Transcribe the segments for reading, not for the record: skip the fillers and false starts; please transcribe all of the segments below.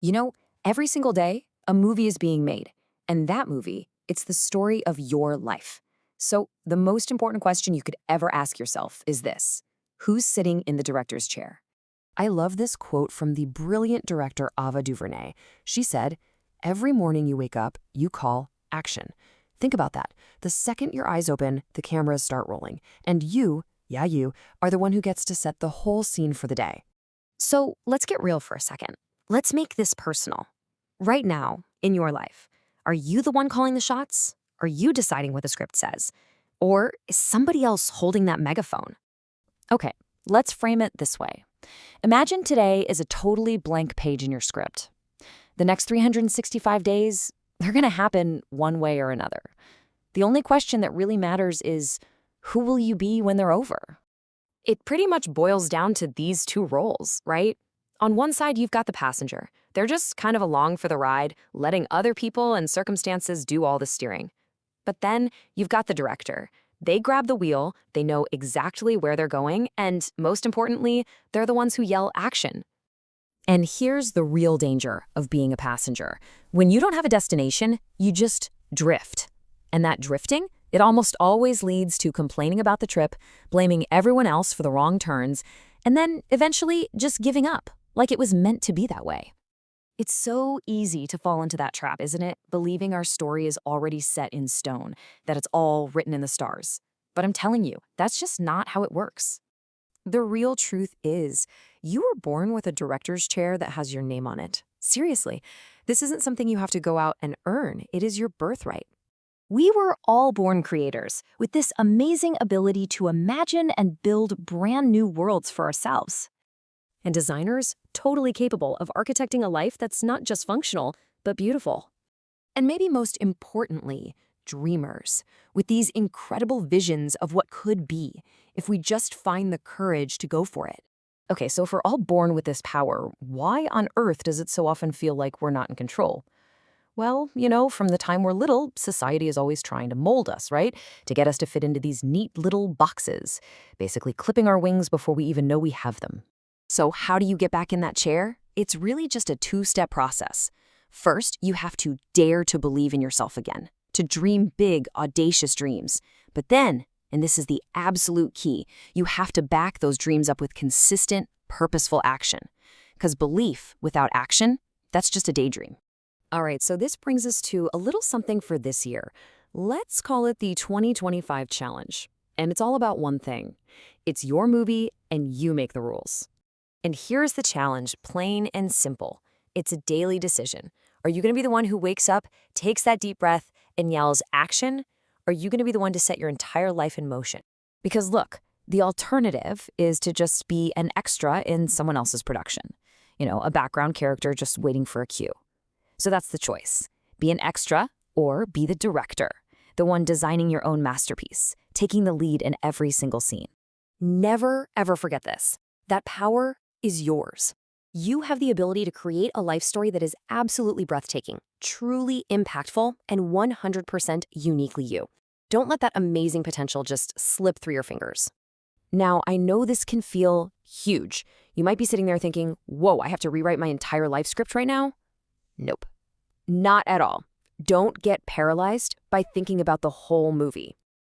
You know, every single day, a movie is being made. And that movie, it's the story of your life. So the most important question you could ever ask yourself is this: who's sitting in the director's chair? I love this quote from the brilliant director Ava DuVernay. She said, "Every morning you wake up, you call action." Think about that. The second your eyes open, the cameras start rolling. And you, yeah, you, are the one who gets to set the whole scene for the day. So let's get real for a second. Let's make this personal. Right now, in your life, are you the one calling the shots? Are you deciding what the script says? Or is somebody else holding that megaphone? Okay, let's frame it this way. Imagine today is a totally blank page in your script. The next 365 days, they're going to happen one way or another. The only question that really matters is, who will you be when they're over? It pretty much boils down to these two roles, right? On one side, you've got the passenger. They're just kind of along for the ride, letting other people and circumstances do all the steering. But then you've got the director. They grab the wheel, they know exactly where they're going, and most importantly, they're the ones who yell action. And here's the real danger of being a passenger. When you don't have a destination, you just drift. And that drifting, it almost always leads to complaining about the trip, blaming everyone else for the wrong turns, and then eventually just giving up, like it was meant to be that way. It's so easy to fall into that trap, isn't it? Believing our story is already set in stone, that it's all written in the stars. But I'm telling you, that's just not how it works. The real truth is, you were born with a director's chair that has your name on it. Seriously, this isn't something you have to go out and earn. It is your birthright. We were all born creators with this amazing ability to imagine and build brand new worlds for ourselves. And designers, totally capable of architecting a life that's not just functional, but beautiful. And maybe most importantly, dreamers, with these incredible visions of what could be if we just find the courage to go for it. Okay, so if we're all born with this power, why on earth does it so often feel like we're not in control? Well, from the time we're little, society is always trying to mold us, right? To get us to fit into these neat little boxes, basically clipping our wings before we even know we have them. So how do you get back in that chair? It's really just a two-step process. First, you have to dare to believe in yourself again, to dream big, audacious dreams. But then, and this is the absolute key, you have to back those dreams up with consistent, purposeful action. Because belief without action, that's just a daydream. All right, so this brings us to a little something for this year. Let's call it the 2025 challenge. And it's all about one thing. It's your movie, and you make the rules. And here's the challenge, plain and simple. It's a daily decision. Are you going to be the one who wakes up, takes that deep breath, and yells action? Or are you going to be the one to set your entire life in motion? Because look, the alternative is to just be an extra in someone else's production. A background character just waiting for a cue. So that's the choice. Be an extra or be the director, the one designing your own masterpiece, taking the lead in every single scene. Never, ever forget this. That power is yours. You have the ability to create a life story that is absolutely breathtaking, truly impactful, and 100% uniquely you. Don't let that amazing potential just slip through your fingers. Now, I know this can feel huge. You might be sitting there thinking, whoa, I have to rewrite my entire life script right now? Nope. Not at all. Don't get paralyzed by thinking about the whole movie.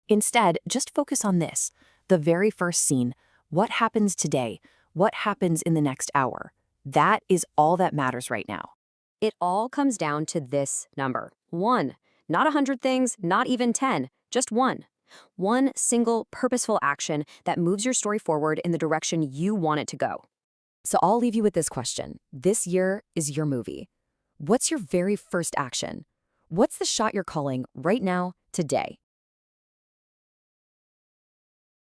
Instead, just focus on this, the very first scene. What happens today? What happens in the next hour? That is all that matters right now. It all comes down to this number, 1. Not 100 things, not even 10, just 1. One single purposeful action that moves your story forward in the direction you want it to go. So I'll leave you with this question. This year is your movie. What's your very first action? What's the shot you're calling right now, today?